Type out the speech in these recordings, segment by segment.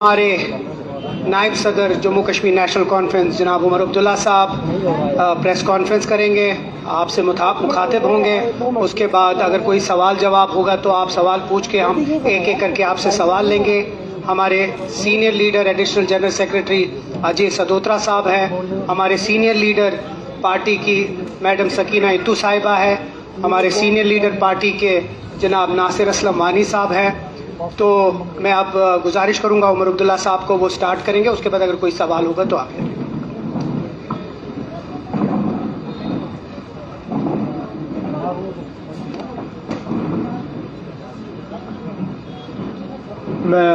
हमारे नायब सदर जम्मू कश्मीर नेशनल कॉन्फ्रेंस जनाब उमर अब्दुल्ला साहब प्रेस कॉन्फ्रेंस करेंगे, आपसे मुखातिब होंगे। उसके बाद अगर कोई सवाल जवाब होगा तो आप सवाल पूछ के हम एक एक करके आपसे सवाल लेंगे। हमारे senior leader additional general secretary Ajay Sadotra साहब हैं। हमारे सीनियर लीडर पार्टी की मैडम सकीना इत्तू साहिबा है। हमारे सीनियर लीडर पार्टी के जनाब नासिर असलम वानी साहब हैं। तो मैं अब गुजारिश करूंगा उमर अब्दुल्ला साहब को, वो स्टार्ट करेंगे। उसके बाद अगर कोई सवाल होगा तो आप लेंगे। मैं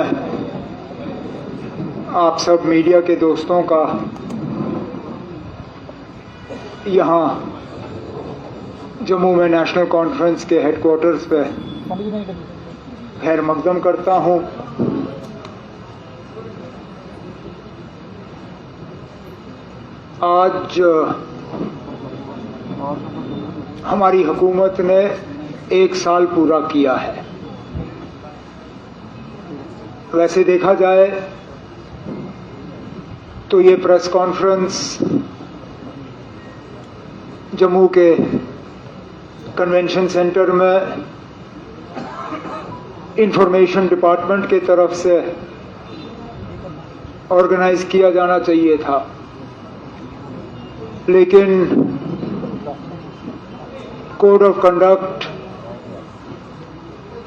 आप सब मीडिया के दोस्तों का यहाँ जम्मू में नेशनल कॉन्फ्रेंस के हेडक्वार्टर्स पे खैर मकदम करता हूँ। आज हमारी हुकूमत ने 1 साल पूरा किया है। वैसे देखा जाए तो ये प्रेस कॉन्फ्रेंस जम्मू के कन्वेंशन सेंटर में इंफॉर्मेशन डिपार्टमेंट की तरफ से ऑर्गेनाइज किया जाना चाहिए था, लेकिन कोड ऑफ कंडक्ट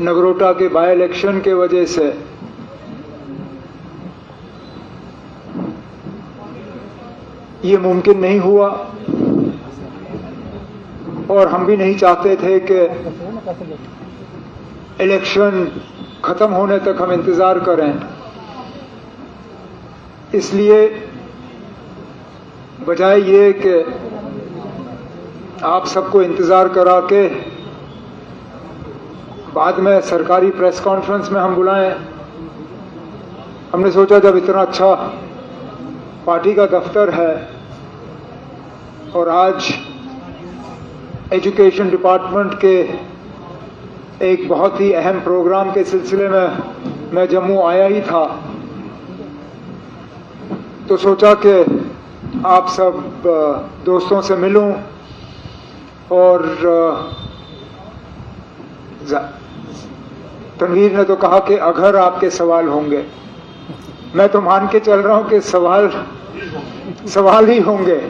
नगरोटा के बाय इलेक्शन के वजह से ये मुमकिन नहीं हुआ और हम भी नहीं चाहते थे कि इलेक्शन खत्म होने तक हम इंतजार करें। इसलिए बजाय ये कि आप सबको इंतजार करा के बाद में सरकारी प्रेस कॉन्फ्रेंस में हम बुलाएं, हमने सोचा जब इतना अच्छा पार्टी का दफ्तर है और आज एजुकेशन डिपार्टमेंट के एक बहुत ही अहम प्रोग्राम के सिलसिले में मैं जम्मू आया ही था, तो सोचा कि आप सब दोस्तों से मिलूं और तनवीर ने तो कहा कि अगर आपके सवाल होंगे, मैं तो मान के चल रहा हूं कि सवाल ही होंगे।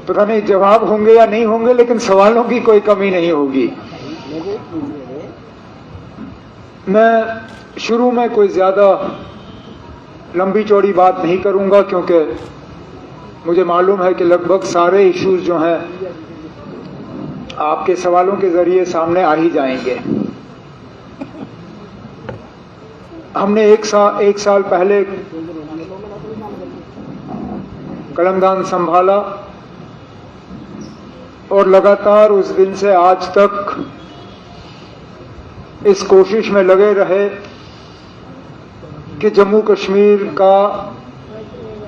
पता नहीं जवाब होंगे या नहीं होंगे, लेकिन सवालों की कोई कमी नहीं होगी। मैं शुरू में कोई ज्यादा लंबी चौड़ी बात नहीं करूंगा, क्योंकि मुझे मालूम है कि लगभग सारे इश्यूज जो हैं आपके सवालों के जरिए सामने आ ही जाएंगे। हमने एक साल पहले कलमदान संभाला और लगातार उस दिन से आज तक इस कोशिश में लगे रहे कि जम्मू कश्मीर का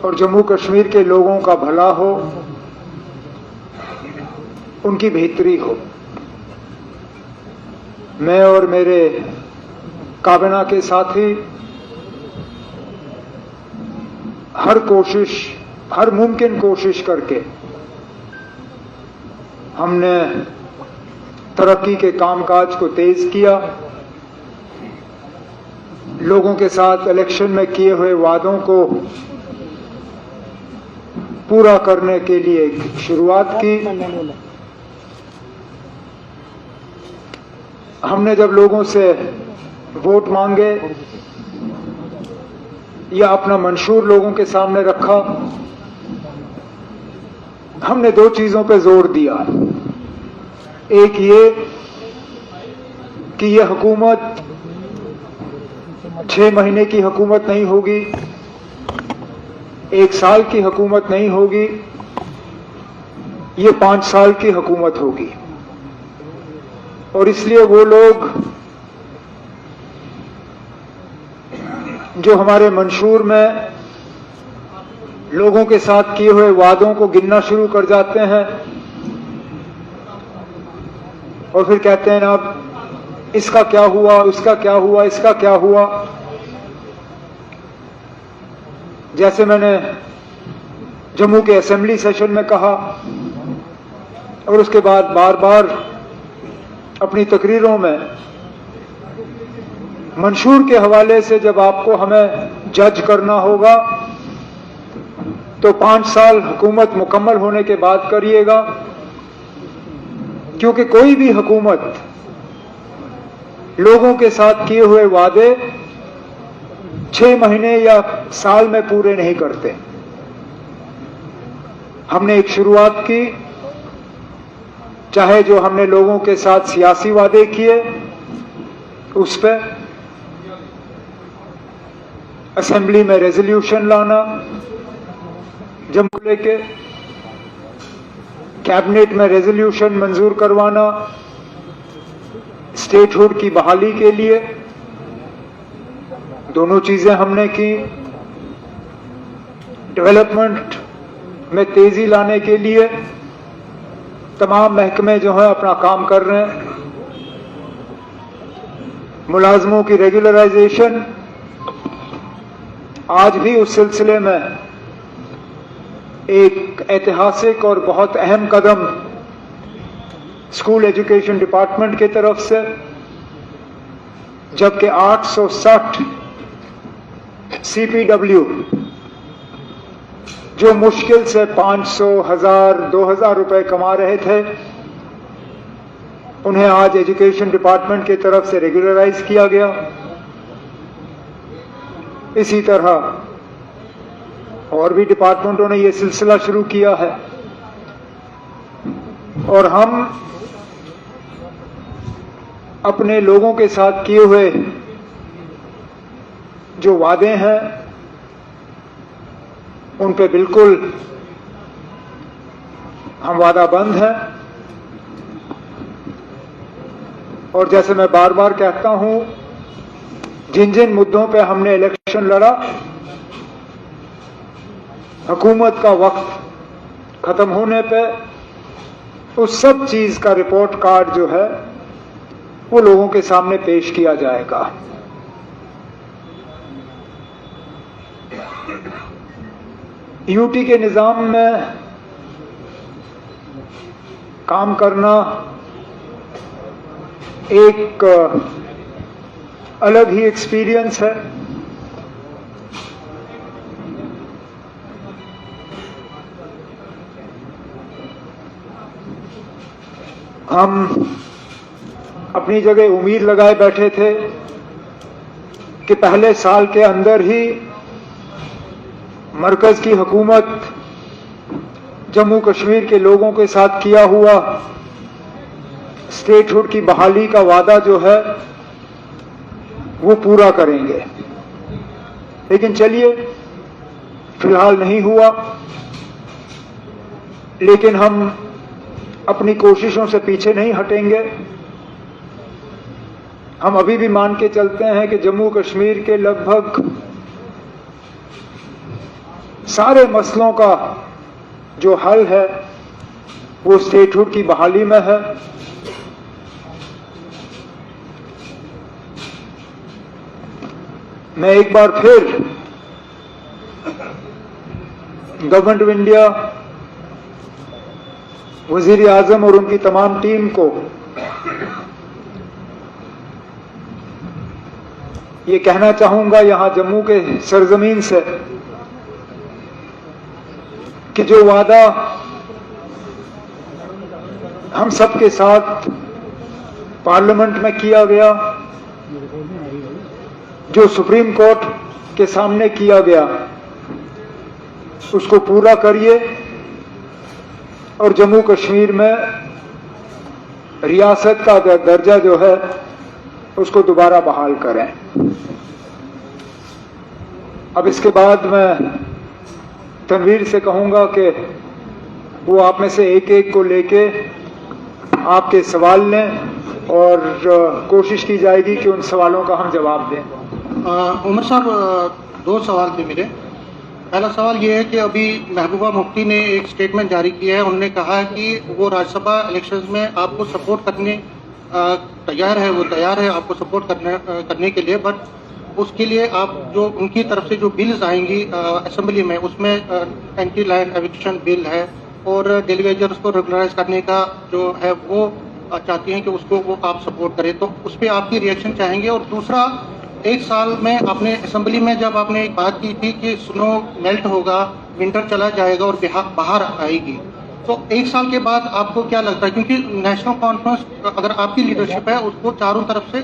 और जम्मू कश्मीर के लोगों का भला हो, उनकी बेहतरी हो। मैं और मेरे काबिना के साथी हर मुमकिन कोशिश करके हमने तरक्की के कामकाज को तेज किया। लोगों के साथ इलेक्शन में किए हुए वादों को पूरा करने के लिए शुरुआत की। हमने जब लोगों से वोट मांगे या अपना मंशूर लोगों के सामने रखा, हमने 2 चीजों पे जोर दिया। एक ये कि यह हुकूमत 6 महीने की हुकूमत नहीं होगी, 1 साल की हुकूमत नहीं होगी, ये 5 साल की हुकूमत होगी। और इसलिए वो लोग जो हमारे मंशूर में लोगों के साथ किए हुए वादों को गिनना शुरू कर जाते हैं और फिर कहते हैं ना इसका क्या हुआ, उसका क्या हुआ, इसका क्या हुआ, जैसे मैंने जम्मू के असेंबली सेशन में कहा और उसके बाद बार बार अपनी तकरीरों में, मंशूर के हवाले से जब आपको हमें जज करना होगा तो 5 साल हुकूमत मुकम्मल होने के बाद करिएगा, क्योंकि कोई भी हुकूमत लोगों के साथ किए हुए वादे 6 महीने या साल में पूरे नहीं करते। हमने एक शुरुआत की, चाहे जो हमने लोगों के साथ सियासी वादे किए उस पे, असेंबली में रेजोल्यूशन लाना, जम्मू लेके कैबिनेट में रेजोल्यूशन मंजूर करवाना स्टेटहुड की बहाली के लिए, दोनों चीजें हमने की। डेवलपमेंट में तेजी लाने के लिए तमाम महकमे जो है अपना काम कर रहे हैं। मुलाजमों की रेगुलराइजेशन, आज भी उस सिलसिले में एक ऐतिहासिक और बहुत अहम कदम स्कूल एजुकेशन डिपार्टमेंट की तरफ से, जबकि 860 CPW जो मुश्किल से 500, 1000, 2000 रुपए कमा रहे थे, उन्हें आज एजुकेशन डिपार्टमेंट की तरफ से रेगुलराइज किया गया। इसी तरह और भी डिपार्टमेंटों ने यह सिलसिला शुरू किया है और हम अपने लोगों के साथ किए हुए जो वादे हैं उन पे बिल्कुल हम वादाबंद हैं। और जैसे मैं बार बार कहता हूं, जिन जिन मुद्दों पे हमने इलेक्शन लड़ा, हुकूमत का वक्त खत्म होने पे उस सब चीज का रिपोर्ट कार्ड जो है वो लोगों के सामने पेश किया जाएगा। यूटी के निजाम में काम करना एक अलग ही एक्सपीरियंस है। हम अपनी जगह उम्मीद लगाए बैठे थे कि पहले साल के अंदर ही मरकज की हुकूमत जम्मू कश्मीर के लोगों के साथ किया हुआ स्टेटहुड की बहाली का वादा जो है वो पूरा करेंगे, लेकिन चलिए फिलहाल नहीं हुआ। लेकिन हम अपनी कोशिशों से पीछे नहीं हटेंगे। हम अभी भी मान के चलते हैं कि जम्मू कश्मीर के लगभग सारे मसलों का जो हल है वो स्टेटहुड की बहाली में है। मैं एक बार फिर गवर्नमेंट ऑफ इंडिया, वजीर आजम और उनकी तमाम टीम को ये कहना चाहूंगा यहां जम्मू के सरजमीन से कि जो वादा हम सबके साथ पार्लियामेंट में किया गया, जो सुप्रीम कोर्ट के सामने किया गया, उसको पूरा करिए और जम्मू कश्मीर में रियासत का दर्जा जो है उसको दोबारा बहाल करें। अब इसके बाद मैं तनवीर से कहूंगा कि वो आप में से एक एक को लेके आपके सवाल लें और कोशिश की जाएगी कि उन सवालों का हम जवाब दें। उमर साहब, 2 सवाल थे मेरे। पहला सवाल ये है कि अभी महबूबा मुफ्ती ने एक स्टेटमेंट जारी किया है। उन्होंने कहा है कि वो राज्यसभा इलेक्शंस में आपको सपोर्ट करने तैयार है, वो तैयार है आपको सपोर्ट करने के लिए, बट उसके लिए आप जो उनकी तरफ से जो बिल्स आएंगी असेंबली में, उसमें एंटी लैंड एविक्शन बिल है और डेली वेजर्स को रेगुलराइज करने का जो है वो चाहती हैं कि उसको वो आप सपोर्ट करें, तो उस पर आपकी रिएक्शन चाहेंगे। और दूसरा, एक साल में आपने असेंबली में जब आपने एक बात की थी कि स्नो मेल्ट होगा, विंटर चला जाएगा और बाहर आएगी, तो एक साल के बाद आपको क्या लगता है, क्योंकि नेशनल कॉन्फ्रेंस अगर आपकी लीडरशिप है उसको चारों तरफ से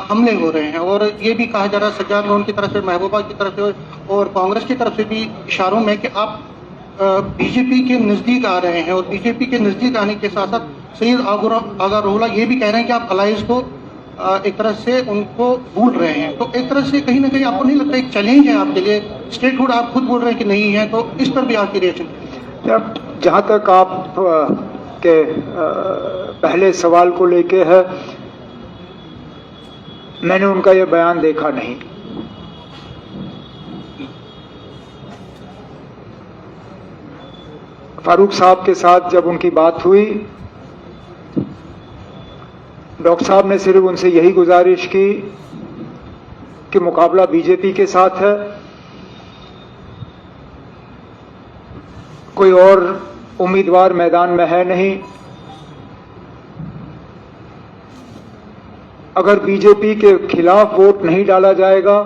हमले हो रहे हैं और ये भी कहा जा रहा है सज्जाद लोन की तरफ से, महबूबा की तरफ से और कांग्रेस की तरफ से भी इशारों में कि आप बीजेपी के नजदीक आ रहे हैं और बीजेपी के नजदीक आने के साथ साथ सईद आगा रोहला ये भी कह रहे हैं कि आप अलाइज को एक तरह से उनको भूल रहे हैं, तो एक तरह से कहीं ना कहीं आपको नहीं लगता एक चैलेंज है आपके लिए? स्टेटहुड आप खुद बोल रहे हैं कि नहीं है, तो इस पर भी आपकी रिएक्शन? जहां तक आप के पहले सवाल को लेके है, मैंने उनका यह बयान देखा नहीं। फारूक साहब के साथ जब उनकी बात हुई, डॉक्टर साहब ने सिर्फ उनसे यही गुजारिश की कि मुकाबला बीजेपी के साथ है, कोई और उम्मीदवार मैदान में है नहीं। अगर बीजेपी के खिलाफ वोट नहीं डाला जाएगा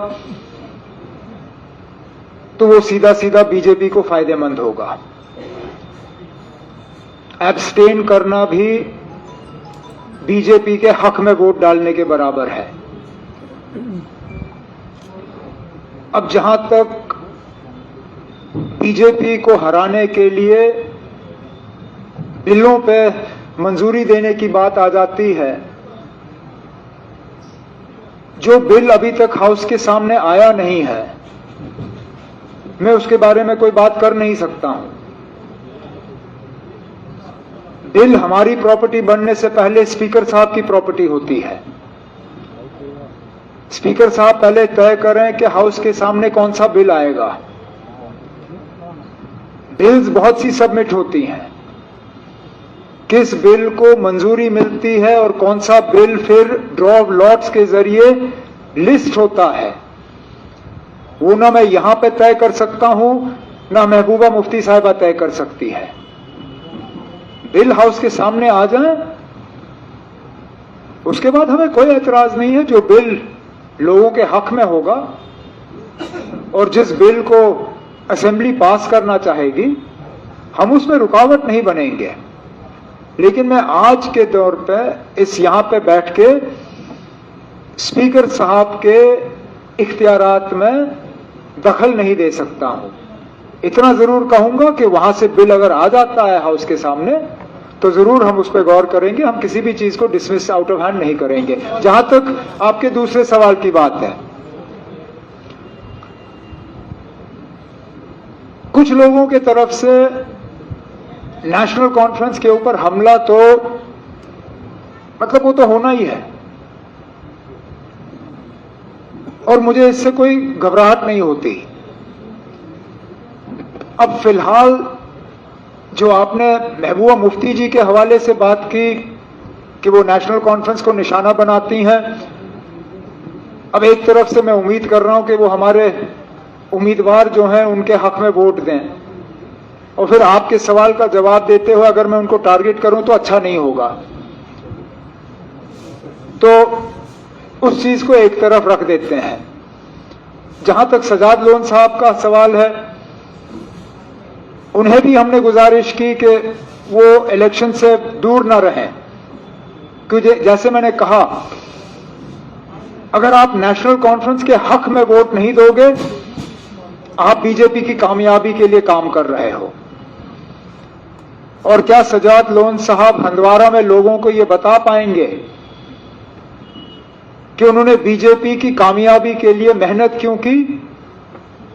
तो वो सीधा सीधा बीजेपी को फायदेमंद होगा। एब्स्टेन करना भी बीजेपी के हक में वोट डालने के बराबर है। अब जहां तक बीजेपी को हराने के लिए बिलों पे मंजूरी देने की बात आ जाती है, जो बिल अभी तक हाउस के सामने आया नहीं है, मैं उसके बारे में कोई बात कर नहीं सकता हूं। बिल हमारी प्रॉपर्टी बनने से पहले स्पीकर साहब की प्रॉपर्टी होती है। स्पीकर साहब पहले तय करें कि हाउस के सामने कौन सा बिल आएगा। बिल्स बहुत सी सबमिट होती हैं, किस बिल को मंजूरी मिलती है और कौन सा बिल फिर ड्रॉ ऑफ लॉट्स के जरिए लिस्ट होता है, वो ना मैं यहां पे तय कर सकता हूं, ना महबूबा मुफ्ती साहिबा तय कर सकती है। बिल हाउस के सामने आ जाए, उसके बाद हमें कोई एतराज नहीं है। जो बिल लोगों के हक में होगा और जिस बिल को असेंबली पास करना चाहेगी, हम उसमें रुकावट नहीं बनेंगे। लेकिन मैं आज के दौर पे इस यहां पे बैठ के स्पीकर साहब के इख्तियारात में दखल नहीं दे सकता हूं। इतना जरूर कहूंगा कि वहां से बिल अगर आ जाता है हाउस के सामने तो जरूर हम उस पर गौर करेंगे। हम किसी भी चीज को डिसमिस आउट ऑफ हैंड नहीं करेंगे। जहां तक आपके दूसरे सवाल की बात है, कुछ लोगों के तरफ से नेशनल कॉन्फ्रेंस के ऊपर हमला तो मतलब वो तो होना ही है और मुझे इससे कोई घबराहट नहीं होती। अब फिलहाल जो आपने महबूबा मुफ्ती जी के हवाले से बात की कि वो नेशनल कॉन्फ्रेंस को निशाना बनाती हैं, अब एक तरफ से मैं उम्मीद कर रहा हूं कि वो हमारे उम्मीदवार जो हैं उनके हक में वोट दें, और फिर आपके सवाल का जवाब देते हुए अगर मैं उनको टारगेट करूं तो अच्छा नहीं होगा। तो उस चीज को एक तरफ रख देते हैं। जहां तक सजाद लोन साहब का सवाल है, उन्हें भी हमने गुजारिश की कि वो इलेक्शन से दूर न रहें, क्योंकि जैसे मैंने कहा, अगर आप नेशनल कॉन्फ्रेंस के हक में वोट नहीं दोगे, आप बीजेपी की कामयाबी के लिए काम कर रहे हो। और क्या सजाद लोन साहब हंदवारा में लोगों को ये बता पाएंगे कि उन्होंने बीजेपी की कामयाबी के लिए मेहनत क्यों की?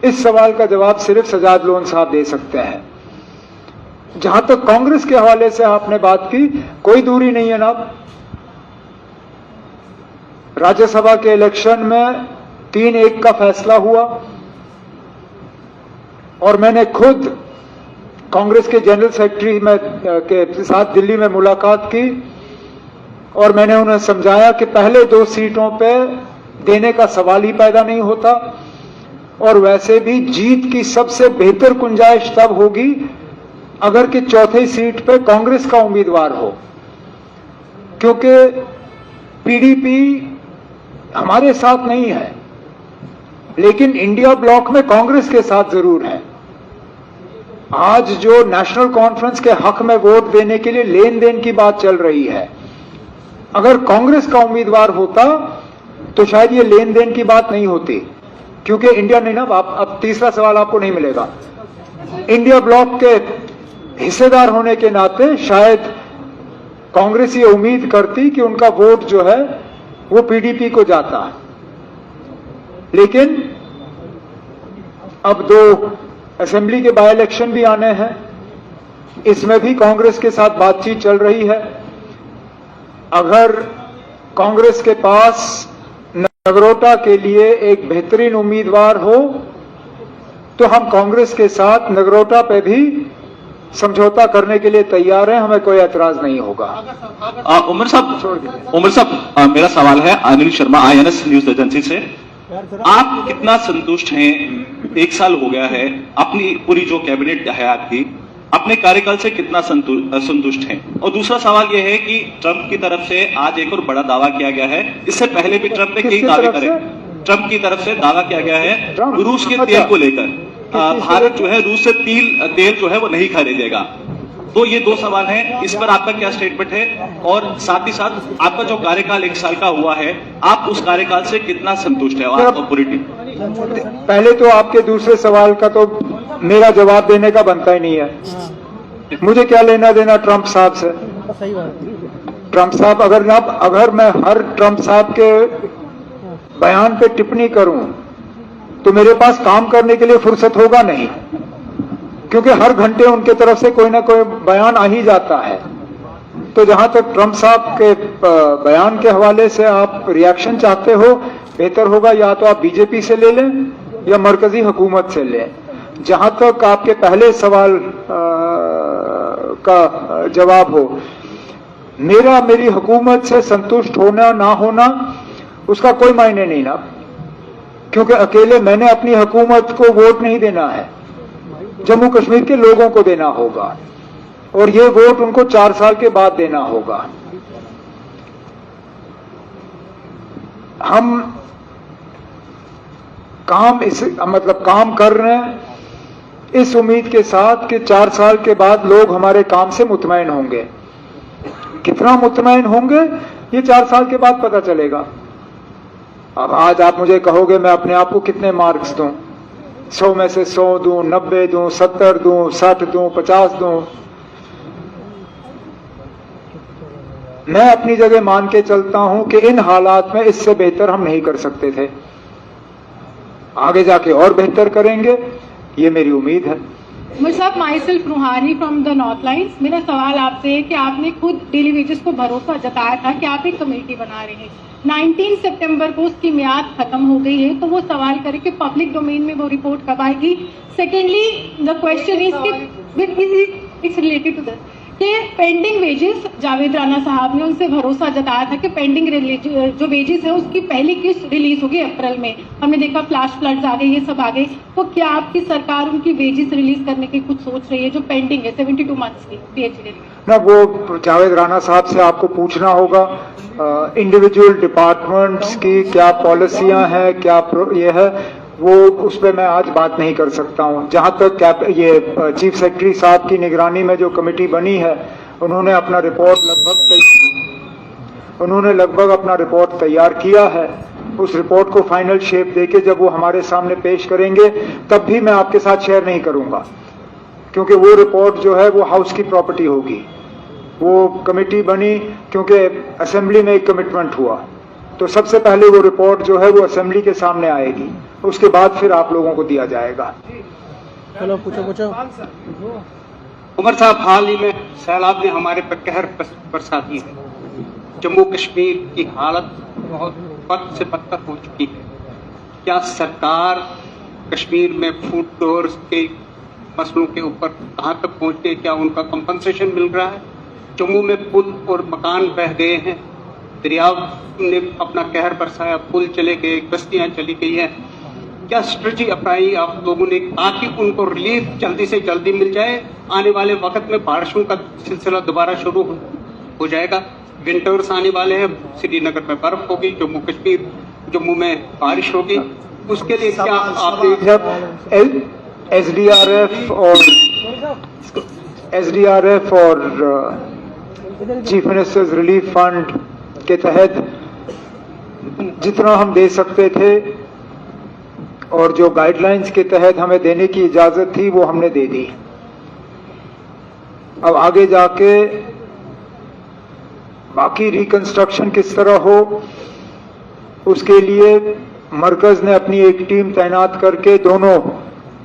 इस सवाल का जवाब सिर्फ सजाद लोन साहब दे सकते हैं। जहां तक कांग्रेस के हवाले से आपने बात की, कोई दूरी नहीं है ना। राज्यसभा के इलेक्शन में 3-1 का फैसला हुआ और मैंने खुद कांग्रेस के जनरल सेक्रेटरी के साथ दिल्ली में मुलाकात की और मैंने उन्हें समझाया कि पहले 2 सीटों पे देने का सवाल ही पैदा नहीं होता। और वैसे भी जीत की सबसे बेहतर गुंजाइश तब होगी अगर कि चौथी सीट पे कांग्रेस का उम्मीदवार हो, क्योंकि पीडीपी हमारे साथ नहीं है, लेकिन इंडिया ब्लॉक में कांग्रेस के साथ जरूर है। आज जो नेशनल कॉन्फ्रेंस के हक में वोट देने के लिए लेन देन की बात चल रही है, अगर कांग्रेस का उम्मीदवार होता तो शायद ये लेन देन की बात नहीं होती, क्योंकि इंडिया नहीं ना। अब तीसरा सवाल आपको नहीं मिलेगा। इंडिया ब्लॉक के हिस्सेदार होने के नाते शायद कांग्रेस ये उम्मीद करती कि उनका वोट जो है वो पीडीपी को जाता है। लेकिन अब 2 असेंबली के बाय इलेक्शन भी आने हैं, इसमें भी कांग्रेस के साथ बातचीत चल रही है। अगर कांग्रेस के पास नगरोटा के लिए एक बेहतरीन उम्मीदवार हो तो हम कांग्रेस के साथ नगरोटा पे भी समझौता करने के लिए तैयार हैं, हमें कोई एतराज नहीं होगा। उमर साहब, मेरा सवाल है Anil Sharma, INS news agency से। आप कितना संतुष्ट हैं? 1 साल हो गया है अपनी पूरी जो कैबिनेट है आपकी, अपने कार्यकाल से कितना संतुष्ट हैं? और दूसरा सवाल यह है कि ट्रंप की तरफ से आज एक और बड़ा दावा किया गया है। इससे पहले भी ट्रंप ने कई दावे करे। ट्रंप की तरफ से दावा किया गया है रूस के तेल को लेकर, भारत जो है रूस से तेल जो है वो नहीं खरीदेगा। तो ये 2 सवाल हैं, इस पर आपका क्या स्टेटमेंट है? और साथ ही साथ आपका जो कार्यकाल 1 साल का हुआ है, आप उस कार्यकाल से कितना संतुष्ट है? और पूरी टीम, पहले तो आपके दूसरे सवाल का तो मेरा जवाब देने का बनता ही नहीं है। मुझे क्या लेना देना ट्रंप साहब से? ट्रंप साहब अगर मैं हर ट्रंप साहब के बयान पे टिप्पणी करूं तो मेरे पास काम करने के लिए फुर्सत होगा नहीं, क्योंकि हर घंटे उनके तरफ से कोई ना कोई बयान आ ही जाता है। तो जहां तक ट्रंप साहब के बयान के हवाले से आप रिएक्शन चाहते हो, बेहतर होगा या तो आप बीजेपी से ले लें या मरकजी हुकूमत से लें। जहां तक आपके पहले सवाल का जवाब हो, मेरी हुकूमत से संतुष्ट होना ना होना उसका कोई मायने नहीं ना, क्योंकि अकेले मैंने अपनी हुकूमत को वोट नहीं देना है, जम्मू कश्मीर के लोगों को देना होगा, और ये वोट उनको 4 साल के बाद देना होगा। हम काम कर रहे हैं इस उम्मीद के साथ कि 4 साल के बाद लोग हमारे काम से मुतमईन होंगे। कितना मुतमईन होंगे ये 4 साल के बाद पता चलेगा। अब आज आप मुझे कहोगे मैं अपने आप को कितने मार्क्स दूं? 100 में से 100 दूं, 90 दूं, 70 दूं, 60 दूं, 50 दूं? मैं अपनी जगह मान के चलता हूं कि इन हालात में इससे बेहतर हम नहीं कर सकते थे। आगे जाके और बेहतर करेंगे, ये मेरी उम्मीद है। मुशर्रफ माई सेल्फ रूहानी फ्रॉम द नॉर्थ लाइन्स। मेरा सवाल आपसे है कि आपने खुद डेली वेजेस को भरोसा जताया था कि आप एक कमेटी बना रहे हैं। 19 सितंबर को उसकी मियाद खत्म हो गई है, तो वो सवाल करे कि पब्लिक डोमेन में वो रिपोर्ट कब आएगी? Secondly the question is it's related to this कि पेंडिंग वेजेस, जावेद राणा साहब ने उनसे भरोसा जताया था कि पेंडिंग जो वेजेस है उसकी पहली किस्त रिलीज होगी अप्रैल में। हमने देखा फ्लैश फ्लड्स आ गए, ये सब आ गए। तो क्या आपकी सरकार उनकी वेजेस रिलीज करने की कुछ सोच रही है जो पेंडिंग है 72 मंथ्स की PhD? ना, वो जावेद राणा साहब से आपको पूछना होगा इंडिविजुअल डिपार्टमेंट्स की क्या पॉलिसियां हैं, क्या ये है, वो उस पर मैं आज बात नहीं कर सकता हूं। जहां तक ये चीफ सेक्रेटरी साहब की निगरानी में जो कमेटी बनी है, उन्होंने अपना रिपोर्ट लगभग रिपोर्ट तैयार किया है। उस रिपोर्ट को फाइनल शेप देके जब वो हमारे सामने पेश करेंगे तब भी मैं आपके साथ शेयर नहीं करूंगा, क्योंकि वो रिपोर्ट जो है वो हाउस की प्रॉपर्टी होगी। वो कमेटी बनी क्योंकि असेंबली में एक कमिटमेंट हुआ, तो सबसे पहले वो रिपोर्ट जो है वो असेंबली के सामने आएगी, उसके बाद फिर आप लोगों को दिया जाएगा। चलो पूछो। उमर साहब, हाल ही में सैलाब ने हमारे पर कहर बरसा दी है। जम्मू कश्मीर की हालत बहुत बद से बदतर हो चुकी है। क्या सरकार कश्मीर में फूड स्टोर्स के मसलों के ऊपर कहाँ तक पहुँच गई? क्या उनका कंपनसेशन मिल रहा है? जम्मू में पुल और मकान बह गए हैं। दरिया ने अपना कहर बरसाया, पुल चले गए, बस्तियां चली गई हैं, क्या स्ट्रेटजी अपनाई आप लोगों ने ताकि उनको रिलीफ जल्दी से जल्दी मिल जाए? आने वाले वक्त में बारिशों का सिलसिला दोबारा शुरू हो जाएगा, विंटर्स आने वाले हैं, श्रीनगर में बर्फ होगी, जम्मू कश्मीर जम्मू में बारिश होगी, उसके लिए क्या आपने जब एसडीआरएफ और चीफ मिनिस्टर्स रिलीफ फंड के तहत जितना हम दे सकते थे और जो गाइडलाइंस के तहत हमें देने की इजाजत थी वो हमने दे दी। अब आगे जाके बाकी रिकंस्ट्रक्शन किस तरह हो उसके लिए मरकज ने अपनी एक टीम तैनात करके दोनों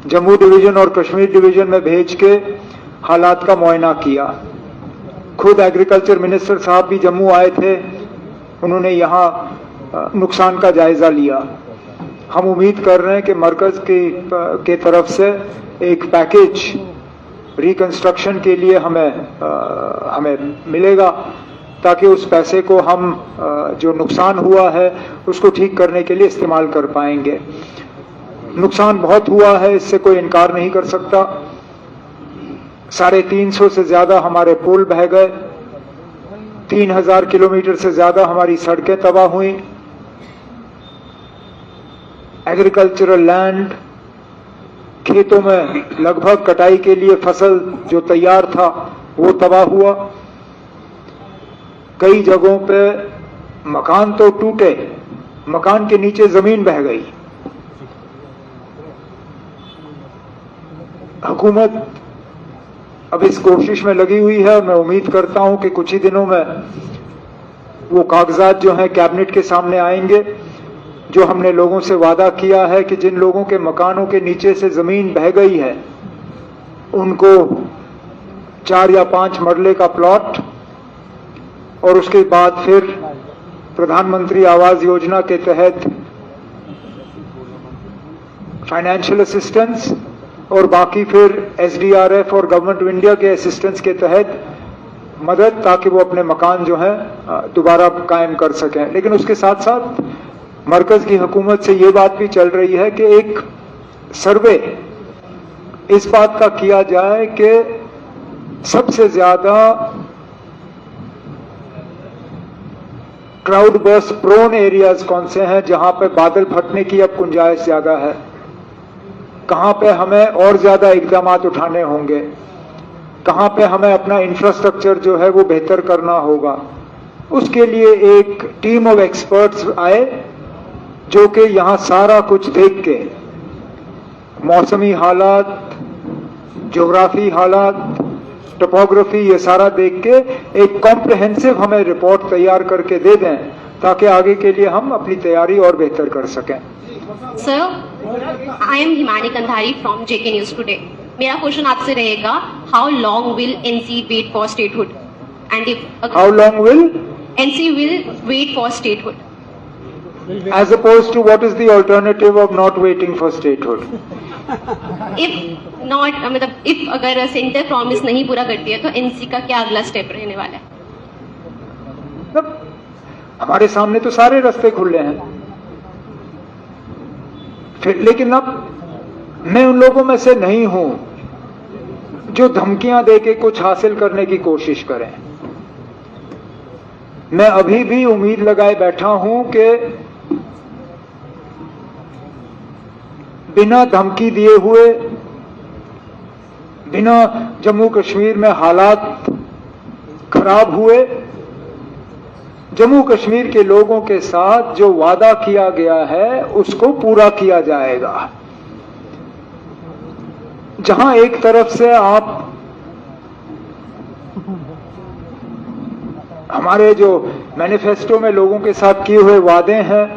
जम्मू डिवीजन और कश्मीर डिवीजन में भेज के हालात का मुआयना किया। खुद एग्रीकल्चर मिनिस्टर साहब भी जम्मू आए थे, उन्होंने यहाँ नुकसान का जायजा लिया। हम उम्मीद कर रहे हैं कि मरकज के तरफ से एक पैकेज रिकंस्ट्रक्शन के लिए हमें मिलेगा ताकि उस पैसे को हम जो नुकसान हुआ है उसको ठीक करने के लिए इस्तेमाल कर पाएंगे। नुकसान बहुत हुआ है, इससे कोई इनकार नहीं कर सकता। 350 से ज्यादा हमारे पुल बह गए, 3000 किलोमीटर से ज्यादा हमारी सड़कें तबाह हुई, एग्रीकल्चरल लैंड, खेतों में लगभग कटाई के लिए फसल जो तैयार था वो तबाह हुआ। कई जगहों पे मकान तो टूटे, मकान के नीचे जमीन बह गई। हुकूमत अब इस कोशिश में लगी हुई है और मैं उम्मीद करता हूं कि कुछ ही दिनों में वो कागजात जो हैं कैबिनेट के सामने आएंगे, जो हमने लोगों से वादा किया है कि जिन लोगों के मकानों के नीचे से जमीन बह गई है उनको 4 या 5 मरले का प्लॉट और उसके बाद फिर प्रधानमंत्री आवास योजना के तहत फाइनेंशियल असिस्टेंस और बाकी फिर एसडीआरएफ और गवर्नमेंट ऑफ इंडिया के असिस्टेंस के तहत मदद, ताकि वो अपने मकान जो है दोबारा कायम कर सकें। लेकिन उसके साथ साथ मरकज की हुकूमत से ये बात भी चल रही है कि एक सर्वे इस बात का किया जाए कि सबसे ज्यादा क्राउड बर्स्ट प्रोन एरियाज कौन से हैं, जहां पे बादल फटने की अब गुंजाइश ज्यादा है, कहां पे हमें और ज्यादा इकदाम उठाने होंगे, कहां पे हमें अपना इंफ्रास्ट्रक्चर जो है वो बेहतर करना होगा। उसके लिए एक टीम ऑफ एक्सपर्ट्स आए जो कि यहां सारा कुछ देख के मौसमी हालात, ज्योग्राफी हालात, टोपोग्राफी, ये सारा देख के एक कॉम्प्रिहेंसिव हमें रिपोर्ट तैयार करके दे दें ताकि आगे के लिए हम अपनी तैयारी और बेहतर कर सकें। Sir, I am Himani Kandhari from JK News today. मेरा क्वेश्चन आपसे रहेगा, how long will NC wait for statehood and if how long will NC will wait for statehood as opposed to what is the alternative of not waiting for statehood? If not, मतलब if अगर centre promise नहीं पूरा करती है तो NC का क्या अगला स्टेप रहने वाला है? मतलब हमारे सामने तो सारे रास्ते खुले हैं फिर, लेकिन अब मैं उन लोगों में से नहीं हूं जो धमकियां देके कुछ हासिल करने की कोशिश करें। मैं अभी भी उम्मीद लगाए बैठा हूं कि बिना धमकी दिए हुए, बिना जम्मू कश्मीर में हालात खराब हुए, जम्मू कश्मीर के लोगों के साथ जो वादा किया गया है उसको पूरा किया जाएगा। जहां एक तरफ से आप हमारे जो मैनिफेस्टो में लोगों के साथ किए हुए वादे हैं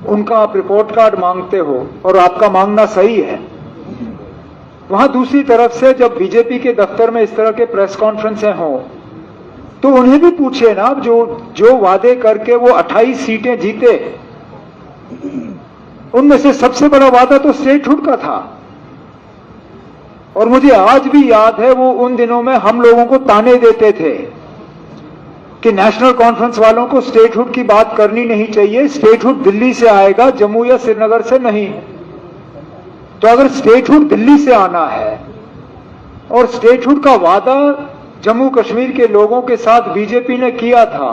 उनका आप रिपोर्ट कार्ड मांगते हो और आपका मांगना सही है, वहां दूसरी तरफ से जब बीजेपी के दफ्तर में इस तरह के प्रेस कॉन्फ्रेंसें हों तो उन्हें भी पूछे ना, जो वादे करके वो 28 सीटें जीते उनमें से सबसे बड़ा वादा तो स्टेटहुड का था। और मुझे आज भी याद है वो उन दिनों में हम लोगों को ताने देते थे कि नेशनल कॉन्फ्रेंस वालों को स्टेटहुड की बात करनी नहीं चाहिए, स्टेटहुड दिल्ली से आएगा, जम्मू या श्रीनगर से नहीं। तो अगर स्टेटहुड दिल्ली से आना है और स्टेटहुड का वादा जम्मू कश्मीर के लोगों के साथ बीजेपी ने किया था,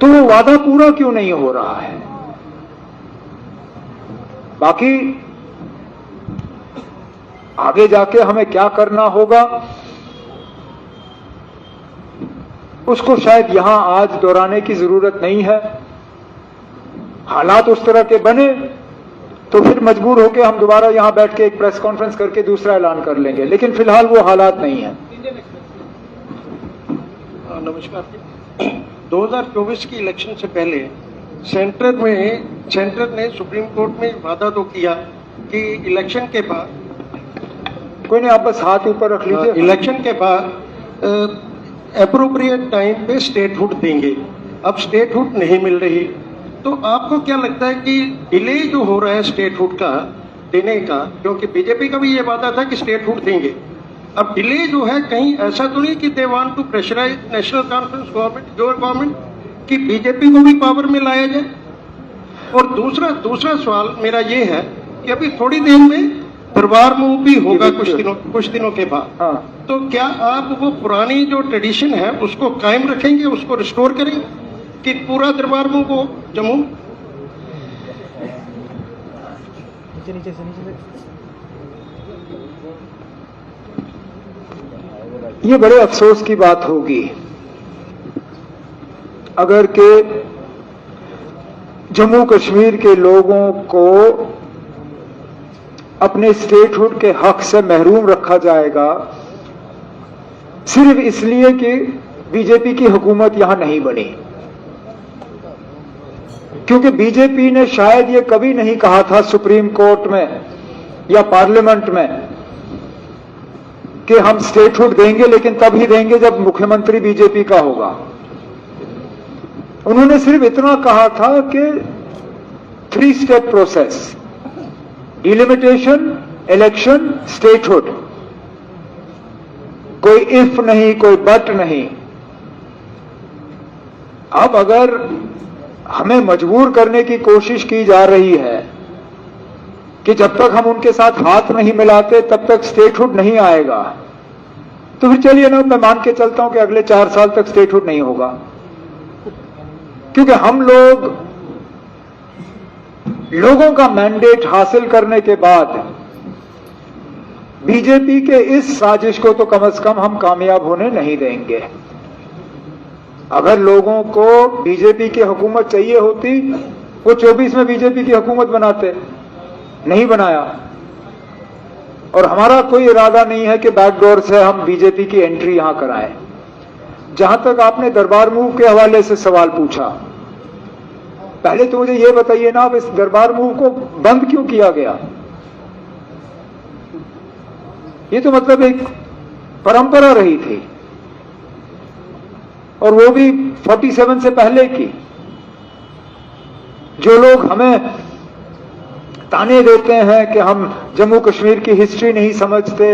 तो वो वादा पूरा क्यों नहीं हो रहा है? बाकी आगे जाके हमें क्या करना होगा उसको शायद यहां आज दोहराने की जरूरत नहीं है। हालात उस तरह के बने तो फिर मजबूर होकर हम दोबारा यहां बैठ के एक प्रेस कॉन्फ्रेंस करके दूसरा ऐलान कर लेंगे, लेकिन फिलहाल वो हालात नहीं है। नमस्कार। 2024 की इलेक्शन से पहले सेंटर ने सुप्रीम कोर्ट में वादा तो किया कि इलेक्शन के बाद, कोई नहीं, आप बस हाथ ऊपर रख लीजिए। इलेक्शन के बाद एप्रोप्रिएट टाइम पे स्टेटहुड देंगे। अब स्टेटहुड नहीं मिल रही, तो आपको क्या लगता है कि डिले जो हो रहा है स्टेटहुड का देने का, क्योंकि बीजेपी का भी ये वादा था कि स्टेटहुड देंगे, अब डिले जो है कहीं ऐसा तो नहीं कि they want to pressurize National Conference government, your government, कि बीजेपी को भी पावर में लाया जाए? और दूसरा सवाल मेरा ये है कि अभी थोड़ी देर में दरबार मूव भी होगा कुछ दिनों के बाद। हाँ। तो क्या आप वो पुरानी जो ट्रेडिशन है उसको कायम रखेंगे, उसको रिस्टोर करेंगे कि पूरा दरबार मूव हो जम्मू? नीचे से ये बड़े अफसोस की बात होगी अगर के जम्मू कश्मीर के लोगों को अपने स्टेटहुड के हक से महरूम रखा जाएगा सिर्फ इसलिए कि बीजेपी की हुकूमत यहां नहीं बनी। क्योंकि बीजेपी ने शायद ये कभी नहीं कहा था सुप्रीम कोर्ट में या पार्लियामेंट में कि हम स्टेटहुड देंगे, लेकिन तब ही देंगे जब मुख्यमंत्री बीजेपी का होगा। उन्होंने सिर्फ इतना कहा था कि 3 step process, delimitation, election, statehood, कोई इफ नहीं, कोई बट नहीं। अब अगर हमें मजबूर करने की कोशिश की जा रही है कि जब तक हम उनके साथ हाथ नहीं मिलाते तब तक स्टेटहुड नहीं आएगा, तो फिर चलिए ना, मैं मान के चलता हूं कि अगले 4 साल तक स्टेटहुड नहीं होगा। क्योंकि हम लोगों का मैंडेट हासिल करने के बाद बीजेपी के इस साजिश को तो कम से कम हम कामयाब होने नहीं देंगे। अगर लोगों को बीजेपी की हुकूमत चाहिए होती, वो 24 में बीजेपी की हुकूमत बनाते, नहीं बनाया। और हमारा कोई इरादा नहीं है कि बैकडोर से हम बीजेपी की एंट्री यहां कराएं। जहां तक आपने दरबार मूव के हवाले से सवाल पूछा, पहले तो मुझे यह बताइए ना, अब इस दरबार मूव को बंद क्यों किया गया? ये तो मतलब एक परंपरा रही थी, और वो भी 47 से पहले की। जो लोग हमें ताने देते हैं कि हम जम्मू कश्मीर की हिस्ट्री नहीं समझते,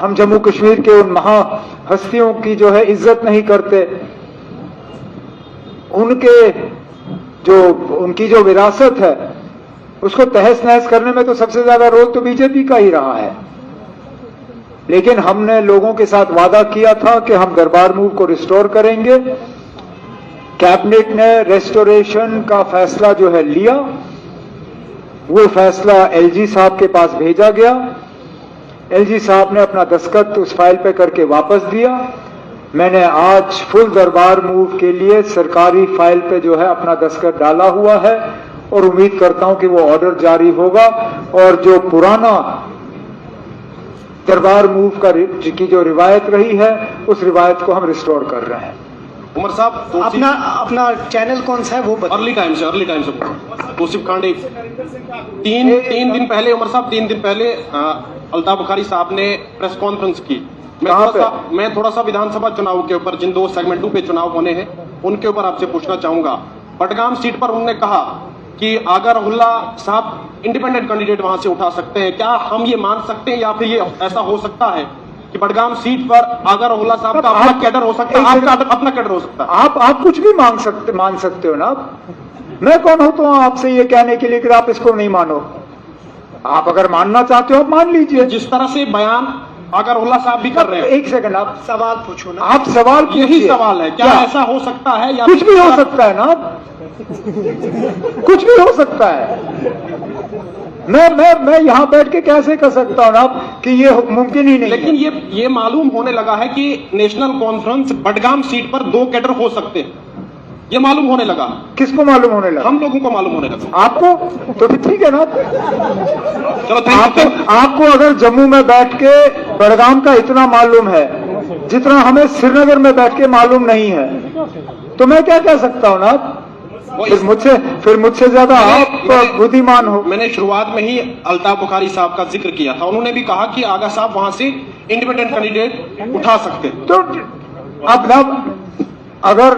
हम जम्मू कश्मीर के उन महा हस्तियों की जो है इज्जत नहीं करते, उनकी जो विरासत है उसको तहस नहस करने में तो सबसे ज्यादा रोल तो बीजेपी का ही रहा है। लेकिन हमने लोगों के साथ वादा किया था कि हम दरबार मूव को रिस्टोर करेंगे। कैबिनेट ने रेस्टोरेशन का फैसला जो है लिया, वो फैसला एलजी साहब के पास भेजा गया। एलजी साहब ने अपना दस्तखत उस फाइल पे करके वापस दिया। मैंने आज फुल दरबार मूव के लिए सरकारी फाइल पे जो है अपना दस्तखत डाला हुआ है, और उम्मीद करता हूं कि वो ऑर्डर जारी होगा, और जो पुराना दरबार मूव की जो रिवायत रही है उस रिवायत को हम रिस्टोर कर रहे हैं। उमर साहब, अपना चैनल कौन सा है वो बताइए। अर्ली टाइम से तौसीफ खान तीन दिन पहले, उमर साहब 3 दिन पहले अल्ताफ बुखारी साहब ने प्रेस कॉन्फ्रेंस की। मैं थोड़ा सा विधानसभा चुनाव के ऊपर, जिन 2 सेगमेंट 2 पे चुनाव होने हैं उनके ऊपर आपसे पूछना चाहूंगा। बडगाम सीट पर उन्होंने कहा कि आगा रहुल्ला साहब इंडिपेंडेंट कैंडिडेट वहां से उठा सकते हैं। क्या हम ये मान सकते हैं, या फिर ये ऐसा हो सकता है कि बडगाम सीट पर अगर ओला साहब का अपना कैडर हो सकता है, आपका अपना कैडर हो सकता है। आप कुछ भी मान सकते हो ना। मैं कौन होता हूं आपसे ये कहने के लिए कि आप इसको नहीं मानो। आप अगर मानना चाहते हो आप मान लीजिए। जिस तरह से बयान अगर ओला साहब भी कर रहे हैं, एक सेकंड, आप सवाल पूछो ना। आप सवाल यही पूछिए। सवाल है, क्या ऐसा हो सकता है या कुछ भी हो सकता है ना, कुछ भी हो सकता है। मैं यहां बैठ के कैसे कर सकता हूं ना कि ये मुमकिन ही नहीं है। लेकिन ये मालूम होने लगा है कि नेशनल कॉन्फ्रेंस बडगाम सीट पर 2 कैडर हो सकते हैं, ये मालूम होने लगा। किसको मालूम होने लगा? हम लोगों को मालूम होने लगा। आपको तो फिर ठीक है ना। चलो आपको अगर जम्मू में बैठ के बडगाम का इतना मालूम है जितना हमें श्रीनगर में बैठ के मालूम नहीं है, तो मैं क्या कह सकता हूं ना। फिर मुझसे ज्यादा आप बुद्धिमान हो। मैंने शुरुआत में ही अल्ताफ बुखारी साहब का जिक्र किया था, उन्होंने भी कहा कि आगा साहब वहां से इंडिपेंडेंट कैंडिडेट उठा सकते। तो अब ना अगर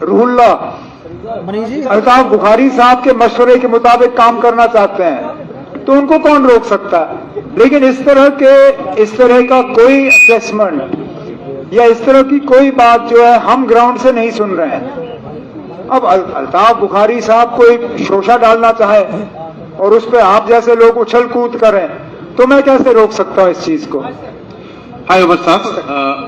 रूहुल्लाह अल्ताफ बुखारी साहब के मशवरे के मुताबिक काम करना चाहते हैं तो उनको कौन रोक सकता है। लेकिन इस तरह का कोई असेसमेंट या इस तरह की कोई बात जो है हम ग्राउंड से नहीं सुन रहे हैं। अब अल्ताफ बुखारी साहब कोई शोषा डालना चाहे और उस पर आप जैसे लोग उछल कूद करें तो मैं कैसे रोक सकता हूं इस चीज को। Hi, Umar Saab.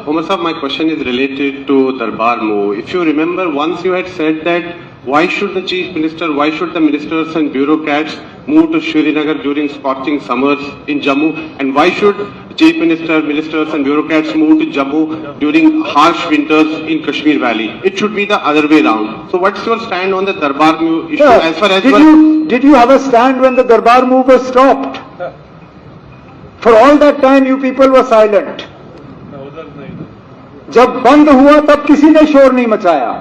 Umar Saab, my question is related to Darbar move. If you remember, once you had said that why should the Chief Minister, why should the ministers and bureaucrats move to Srinagar during scorching summers in Jammu, and why should Chief Minister, ministers and bureaucrats move to Jammu during harsh winters in Kashmir Valley? It should be the other way round. So what's your stand on the Darbar move issue as far as... Did you have a stand when the Darbar move was stopped? For all that time you people were silent. जब बंद हुआ तब किसी ने शोर नहीं मचाया।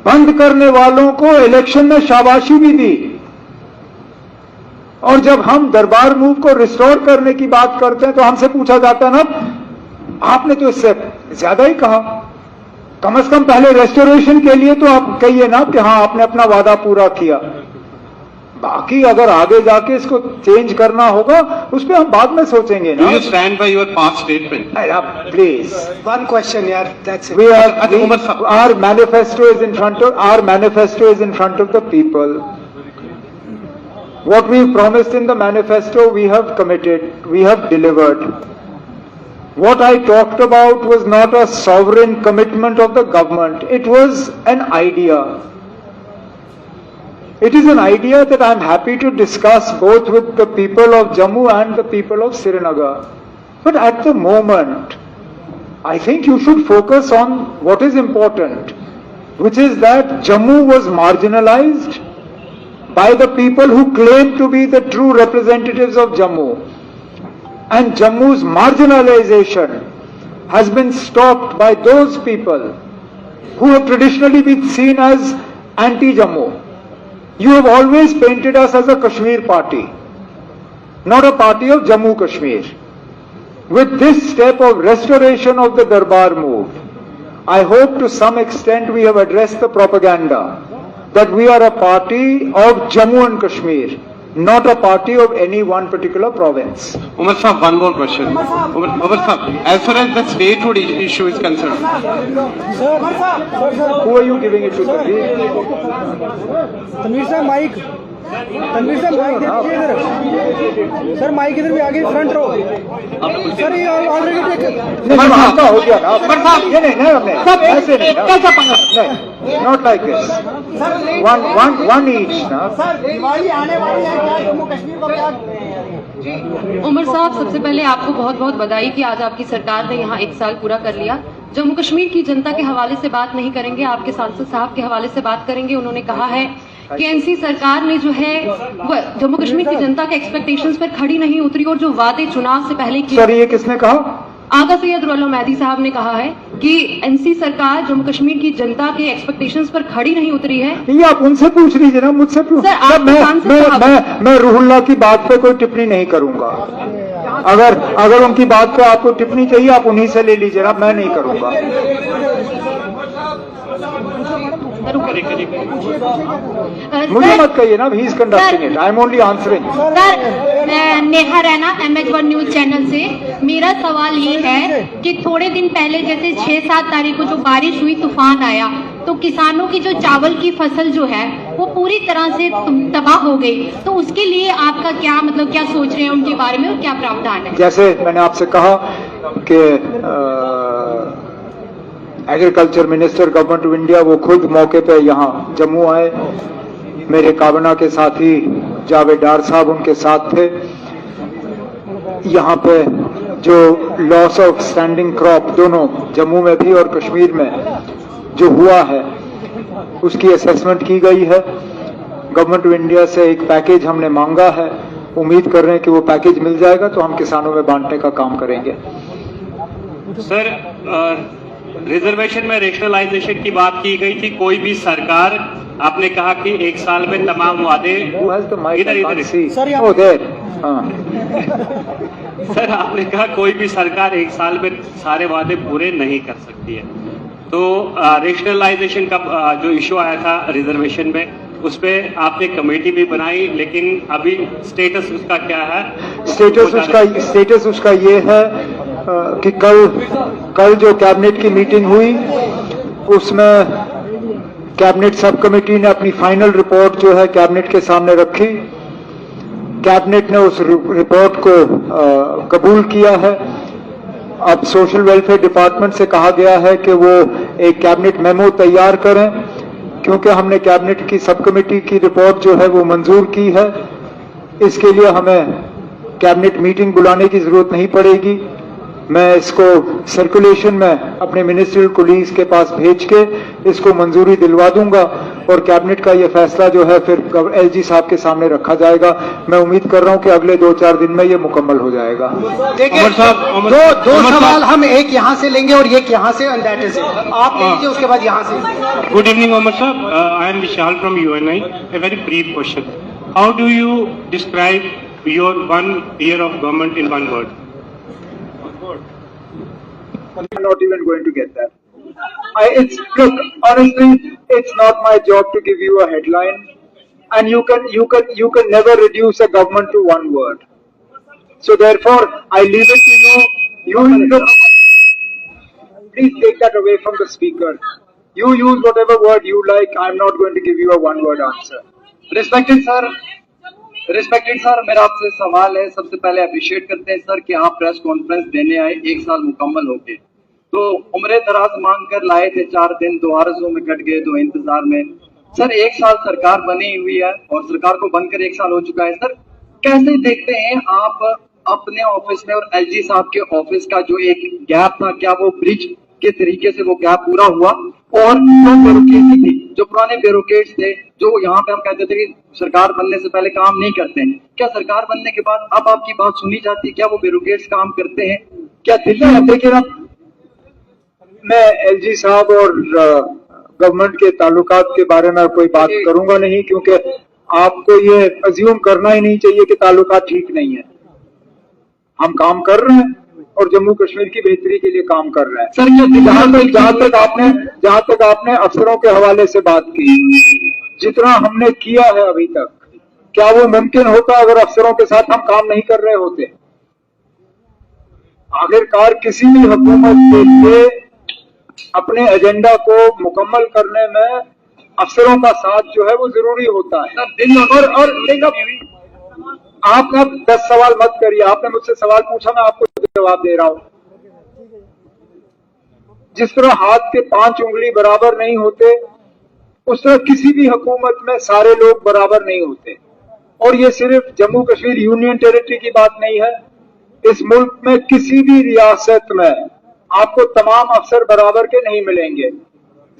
बंद करने वालों को इलेक्शन में शाबाशी भी दी। और जब हम दरबार मूव को रिस्टोर करने की बात करते हैं तो हमसे पूछा जाता है ना, आपने तो इससे ज्यादा ही कहा। कम से कम पहले रेस्टोरेशन के लिए तो आप कहिए ना कि हाँ आपने अपना वादा पूरा किया। बाकी अगर आगे जाके इसको चेंज करना होगा उस पर हम बाद में सोचेंगे ना। Do you stand by your past statement? Please. One question, यार. That's it. Our manifesto is in front of the people. What we promised in the manifesto, we have committed, we have delivered. What I talked about was not a sovereign commitment of the government. It was an idea. It is an idea that I am happy to discuss both with the people of Jammu and the people of Srinagar. But at the moment, I think you should focus on what is important, which is that Jammu was marginalized by the people who claim to be the true representatives of Jammu. And Jammu's marginalization has been stopped by those people who have traditionally been seen as anti-Jammu. You have always painted us as a Kashmir party, not a party of Jammu Kashmir. With this step of restoration of the Darbar move, I hope to some extent we have addressed the propaganda that we are a party of Jammu and Kashmir, not a party of any one particular province. Umar Saab, one more question. Umar Saab, as far as the statehood issue is concerned, Who are you giving it to? Tanveer साहब mic इधर sir, mic इधर भी आगे front row sir. ये already आपका हो गया ना। नहीं ऐसे नहीं, not like this. One each ना। दिवाली आने वाली है, क्या जम्मू कश्मीर को क्या? उमर साहब, सबसे पहले आपको बहुत बहुत बधाई कि आज आपकी सरकार ने यहाँ 1 साल पूरा कर लिया। जम्मू कश्मीर की जनता के हवाले से बात नहीं करेंगे, आपके सांसद साहब के हवाले से बात करेंगे। उन्होंने कहा है कि एनसी सरकार ने जो है वो जम्मू कश्मीर की जनता के एक्सपेक्टेशंस पर खड़ी नहीं उतरी और जो वादे चुनाव से पहले किए। सर ये किसने कहा? आगा सैयद रुल्ला मैदी साहब ने कहा है कि एनसी सरकार जम्मू कश्मीर की जनता के एक्सपेक्टेशंस पर खड़ी नहीं उतरी है। ये आप उनसे पूछ लीजिए ना, मुझसे पूछ। मैं रूहुल्लाह की बात पे कोई टिप्पणी नहीं करूंगा। अगर उनकी बात पे आपको टिप्पणी चाहिए आप उन्हीं से ले लीजिए ना, मैं नहीं करूंगा। मुझे मत कहिए ना, he is conducting it, I am only answering. Neha Raina MH1 news channel से। मेरा सवाल ये है कि थोड़े दिन पहले जैसे 6-7 तारीख को जो बारिश हुई, तूफान आया, तो किसानों की जो चावल की फसल जो है वो पूरी तरह से तबाह हो गई, तो उसके लिए आपका क्या मतलब क्या सोच रहे हैं उनके बारे में और क्या प्रावधान है? जैसे मैंने आपसे कहा कि agriculture minister government of India वो खुद मौके पे यहाँ जम्मू आए, मेरे काबीना के साथी जावेदार साहब उनके साथ थे। यहाँ पे जो लॉस ऑफ स्टैंडिंग क्रॉप दोनों जम्मू में भी और कश्मीर में जो हुआ है उसकी असेसमेंट की गई है। गवर्नमेंट ऑफ इंडिया से एक पैकेज हमने मांगा है, उम्मीद कर रहे हैं कि वो पैकेज मिल जाएगा तो हम किसानों में बांटने का काम करेंगे। सर, रिजर्वेशन में रेशनलाइजेशन की बात की गई थी, कोई भी सरकार, आपने कहा कि 1 साल में तमाम वादे इधर सर आपने कहा कोई भी सरकार 1 साल में सारे वादे पूरे नहीं कर सकती है, तो रेशनलाइजेशन का जो इशू आया था रिजर्वेशन में, उस पे आपने कमेटी भी बनाई, लेकिन अभी स्टेटस उसका क्या है? स्टेटस उसका ये है कि कल जो कैबिनेट की मीटिंग हुई उसमें कैबिनेट सब कमेटी ने अपनी फाइनल रिपोर्ट जो है कैबिनेट के सामने रखी। कैबिनेट ने उस रिपोर्ट को कबूल किया है। अब सोशल वेलफेयर डिपार्टमेंट से कहा गया है कि वो एक कैबिनेट मेमो तैयार करें, क्योंकि हमने कैबिनेट की सब कमेटी की रिपोर्ट जो है वो मंजूर की है। इसके लिए हमें कैबिनेट मीटिंग बुलाने की जरूरत नहीं पड़ेगी। मैं इसको सर्कुलेशन में अपने मिनिस्ट्रियल कोलीग्स के पास भेज के इसको मंजूरी दिलवा दूंगा और कैबिनेट का ये फैसला जो है फिर LG साहब के सामने रखा जाएगा। मैं उम्मीद कर रहा हूं कि अगले 2-4 दिन में ये मुकम्मल हो जाएगा। देखिए, दो सवाल हम एक यहाँ से लेंगे और एक यहाँ से, एंड दैट इज इट। आप लीजिए, उसके बाद यहाँ से। गुड इवनिंग उमर साहब, I am Vishal from UNI। A very brief question. How do you describe your 1 year of government in 1 word? I'm not even going to get that. Look, honestly, it's not my job to give you a headline, and you can never reduce a government to 1 word. So therefore, I leave it to you. Please take that away from the speaker. You use whatever word you like. I'm not going to give you a 1-word answer. Respected sir, मेरा आपसे सवाल है। सबसे पहले appreciate करते हैं sir कि आप प्रेस कॉन्फ्रेंस देने आए 1 साल मुकम्मल हो गए, तो उम्र दराज मांग कर लाए थे, 4 दिन 2 आरज़ू में कट गए, 2 इंतजार में। सर 1 साल सरकार बनी हुई है और सरकार को बनकर 1 साल हो चुका है। सर कैसे देखते हैं आप अपने ऑफिस में और LG साहब के ऑफिस का जो एक गैप था, क्या वो ब्रिज के तरीके से वो गैप पूरा हुआ? और जो ब्यूरोक्रेसी थी, जो पुराने ब्यूरोक्रेट्स थे, जो यहाँ पे हम कहते थे कि सरकार बनने से पहले काम नहीं करते हैं, क्या सरकार बनने के बाद अब आपकी बात सुनी जाती है? क्या वो ब्यूरोक्रेट्स काम करते हैं? क्या दिल्ली देखिए ना, मैं LG साहब और गवर्नमेंट के ताल्लुकात के बारे में कोई बात करूंगा नहीं, क्योंकि आपको ये अज्यूम करना ही नहीं चाहिए कि ताल्लुकात ठीक नहीं है। हम काम कर रहे हैं और जम्मू कश्मीर की बेहतरी के लिए काम कर रहे हैं। सर ये जहां तक आपने अफसरों के हवाले से बात की, जितना हमने किया है अभी तक, क्या वो मुमकिन होता अगर अफसरों के साथ हम काम नहीं कर रहे होते? आखिरकार किसी भी हुकूमत के लिए अपने एजेंडा को मुकम्मल करने में अफसरों का साथ जो है वो जरूरी होता है। और आप ना 10 सवाल मत करिए। आपने मुझसे सवाल पूछा, मैं आपको जवाब दे रहा हूं। जिस तरह हाथ के 5 उंगली बराबर नहीं होते, उस तरह किसी भी हुकूमत में सारे लोग बराबर नहीं होते। और ये सिर्फ जम्मू कश्मीर यूनियन टेरिटरी की बात नहीं है। इस मुल्क में किसी भी रियासत में आपको तमाम अफसर बराबर के नहीं मिलेंगे।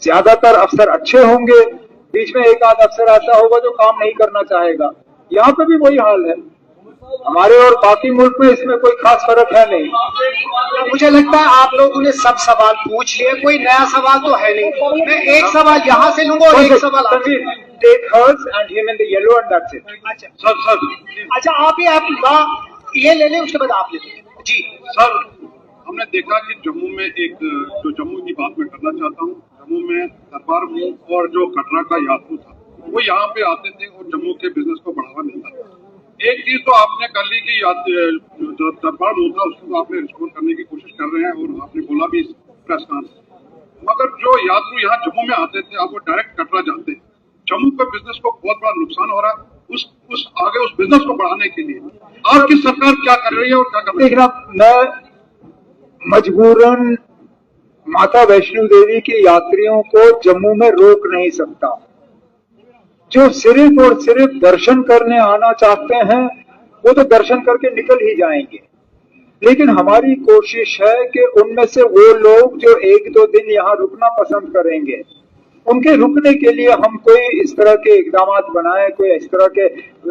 ज्यादातर अफसर अच्छे होंगे, बीच में एक आध अफसर ऐसा होगा जो काम नहीं करना चाहेगा। यहाँ पे भी वही हाल है। हमारे और बाकी मुल्क में इसमें कोई खास फर्क है नहीं। मुझे लगता है आप लोगों ने सब सवाल पूछ लिए, कोई नया सवाल तो है नहीं। मैं एक सवाल यहाँ से लूंगा और एक सवाल take hers and him in the yellow and that's it. अच्छा आप ये ले लें, उसके बाद आप ले लें। जी सर, हमने देखा कि जम्मू में एक जो जम्मू की बात मैं करना चाहता हूँ, जम्मू में दरबार मूव और जो कटरा का यात्रू था वो यहाँ पे आते थे और जम्मू के बिजनेस को बढ़ावा मिलता था। एक चीज तो आपने कर ली कि जो दरबार मूव था उसको आपने रिस्टोर करने की कोशिश कर रहे हैं और आपने बोला भी प्रेस कॉन्फ्रेंस, मगर जो यात्रु यहाँ जम्मू में आते थे अब वो डायरेक्ट कटरा जाते हैं। जम्मू के बिजनेस को बहुत बड़ा नुकसान हो रहा है। उस बिजनेस को बढ़ाने के लिए आपकी सरकार क्या कर रही है और क्या कर रही है? देखना, मैं मजबूरन माता वैष्णो देवी के यात्रियों को जम्मू में रोक नहीं सकता। जो सिर्फ और सिर्फ दर्शन करने आना चाहते हैं वो तो दर्शन करके निकल ही जाएंगे, लेकिन हमारी कोशिश है कि उनमें से वो लोग जो 1-2 दिन यहाँ रुकना पसंद करेंगे, उनके रुकने के लिए हम कोई इस तरह के इकदाम बनाएं, कोई इस तरह के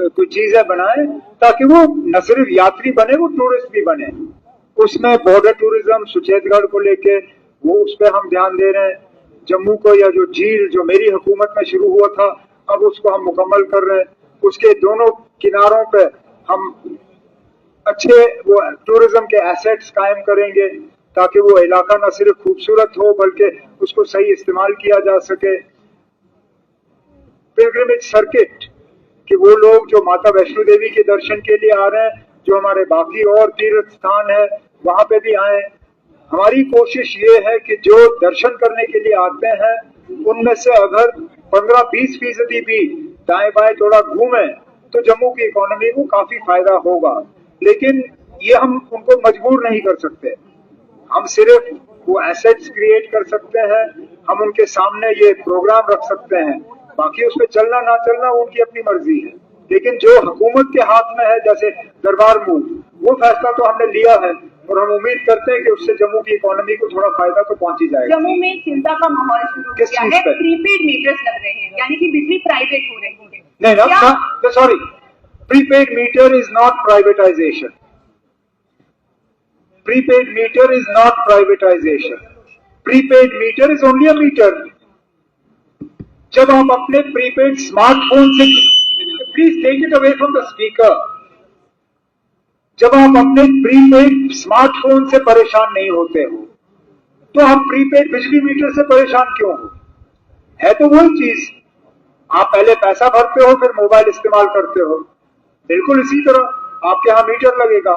कोई चीजें बनाएं ताकि वो न सिर्फ यात्री बने, वो टूरिस्ट भी बने। उसमें बॉर्डर टूरिज्म सुचेतगढ़ को लेके वो उस पर हम ध्यान दे रहे हैं। जम्मू को या जो झील जो मेरी हुकूमत में शुरू हुआ था अब उसको हम मुकम्मल कर रहे हैं। उसके दोनों किनारों पे हम अच्छे वो टूरिज्म के एसेट्स कायम करेंगे ताकि वो इलाका न सिर्फ खूबसूरत हो बल्कि उसको सही इस्तेमाल किया जा सके। पिलग्रिमेज सर्किट कि वो लोग जो माता वैष्णो देवी के दर्शन के लिए आ रहे हैं, जो हमारे बाकी और तीर्थ स्थान है वहां पे भी आए। हमारी कोशिश ये है कि जो दर्शन करने के लिए आते हैं उनमें से अगर 15-20% भी दाएं बाएं थोड़ा घूमे तो जम्मू की इकोनॉमी को काफी फायदा होगा। लेकिन ये हम उनको मजबूर नहीं कर सकते। हम सिर्फ वो एसेट्स क्रिएट कर सकते हैं, हम उनके सामने ये प्रोग्राम रख सकते हैं, बाकी उसमें चलना ना चलना उनकी अपनी मर्जी है। लेकिन जो हुकूमत के हाथ में है, जैसे दरबार मूव, वो फैसला तो हमने लिया है और हम उम्मीद करते हैं कि उससे जम्मू की इकोनॉमी को थोड़ा फायदा तो पहुंच ही जाएगा। जम्मू में चिंता का माहौल शुरू हो गया है, प्रीपेड मीटर्स लग रहे हैं, यानी कि बिजली प्राइवेट हो रही है। नहीं ना, sorry, prepaid meter is not privatisation. Prepaid meter is not privatization. Prepaid meter is only a meter. जब आप अपने प्रीपेड स्मार्टफोन से, please take it away from the speaker, जब आप अपने प्रीपेड स्मार्टफोन से परेशान नहीं होते हो तो आप प्रीपेड बिजली मीटर से परेशान क्यों हो? है तो वही चीज। आप पहले पैसा भरते हो फिर मोबाइल इस्तेमाल करते हो, बिल्कुल इसी तरह आपके यहां मीटर लगेगा,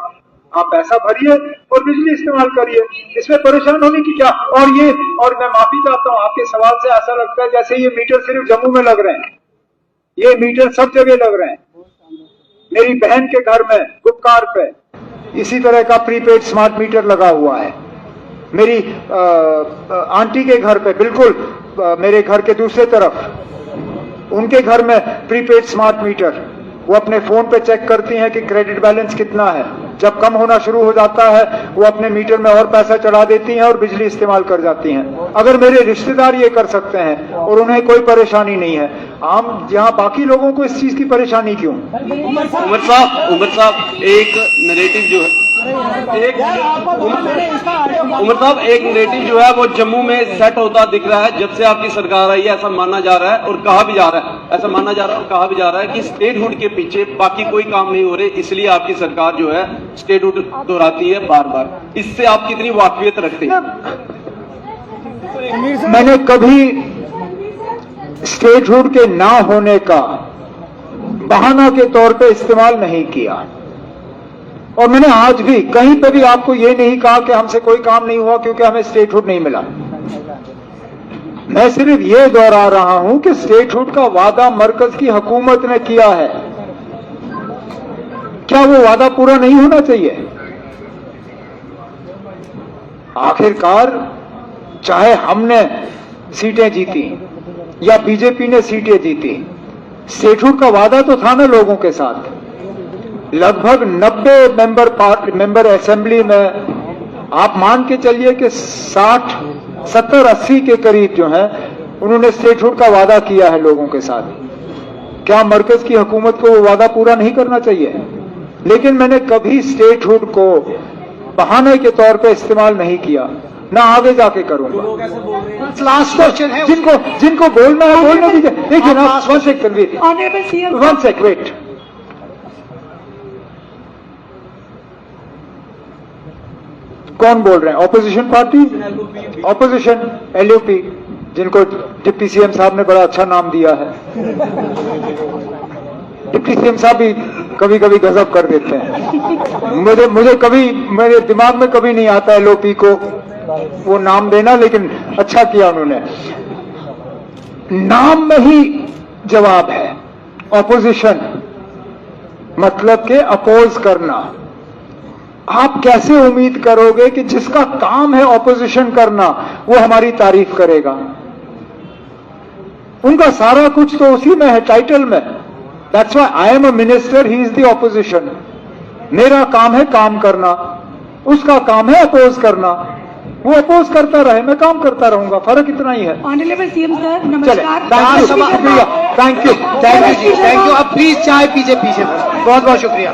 आप पैसा भरिए और बिजली इस्तेमाल करिए, इसमें परेशान होने की क्या। और मैं माफी चाहता हूं, आपके सवाल से ऐसा लगता है जैसे ये मीटर सिर्फ जम्मू में लग रहे हैं। ये मीटर सब जगह लग रहे हैं। मेरी बहन के घर में गुपकार पे इसी तरह का प्रीपेड स्मार्ट मीटर लगा हुआ है। मेरी आंटी के घर पे बिल्कुल मेरे घर के दूसरे तरफ उनके घर में प्रीपेड स्मार्ट मीटर, वो अपने फोन पे चेक करती हैं कि क्रेडिट बैलेंस कितना है। जब कम होना शुरू हो जाता है वो अपने मीटर में और पैसा चढ़ा देती हैं और बिजली इस्तेमाल कर जाती हैं। अगर मेरे रिश्तेदार ये कर सकते हैं और उन्हें कोई परेशानी नहीं है, आम यहाँ बाकी लोगों को इस चीज की परेशानी क्यों? उमर साहब एक नैरेटिव जो है उमर साहब एक नैरेटिव जो है वो जम्मू में सेट होता दिख रहा है जब से आपकी सरकार आई है। ऐसा माना जा रहा है और कहा भी जा रहा है, ऐसा माना जा रहा है और कहा भी जा रहा है कि स्टेटहुड के पीछे बाकी कोई काम नहीं हो रहे, इसलिए आपकी सरकार जो है स्टेटहुड दोहराती है बार बार। इससे आप कितनी वाकफियत रखते हैं? मैंने कभी स्टेटहुड के ना होने का बहाना के तौर पे इस्तेमाल नहीं किया और मैंने आज भी कहीं पे भी आपको ये नहीं कहा कि हमसे कोई काम नहीं हुआ क्योंकि हमें स्टेटहुड नहीं मिला। मैं सिर्फ ये दोहरा रहा हूं कि स्टेटहुड का वादा मरकज की हुकूमत ने किया है, क्या वो वादा पूरा नहीं होना चाहिए? आखिरकार चाहे हमने सीटें जीती या बीजेपी ने सीटें जीती, स्टेटहुड का वादा तो था ना लोगों के साथ। लगभग 90 मेंबर असेंबली में आप मान के चलिए कि 60, 70, 80 के करीब जो है उन्होंने स्टेटहुड का वादा किया है लोगों के साथ। क्या मरकज की हुकूमत को वो वादा पूरा नहीं करना चाहिए? लेकिन मैंने कभी स्टेटहुड को बहाने के तौर पे इस्तेमाल नहीं किया, ना आगे जाके करूंगा। लास्ट क्वेश्चन है, जिनको बोलना है बोलने दीजिए। देखिए ना, वन सेक वेट। कौन बोल रहे हैं? ऑपोजिशन पार्टी, ऑपोजिशन LUP, जिनको डिप्टी CM साहब ने बड़ा अच्छा नाम दिया है। डिप्टी CM साहब भी कभी कभी गजब कर देते हैं। मुझे कभी मेरे दिमाग में कभी नहीं आता एलओपी को वो नाम देना, लेकिन अच्छा किया उन्होंने। नाम में ही जवाब है। ऑपोजिशन मतलब के अपोज करना। आप कैसे उम्मीद करोगे कि जिसका काम है ऑपोजिशन करना वो हमारी तारीफ करेगा? उनका सारा कुछ तो उसी में है, टाइटल में। That's why I am a minister, he is the opposition. मेरा काम है काम करना, उसका काम है अपोज करना। वो अपोज करता रहे, मैं काम करता रहूंगा, फर्क इतना ही है। ऑनरेबल सीएम सर, चले, नमस्कार। Thank you thank you. अब प्लीज चाय पीजिए पीछे। बहुत बहुत शुक्रिया।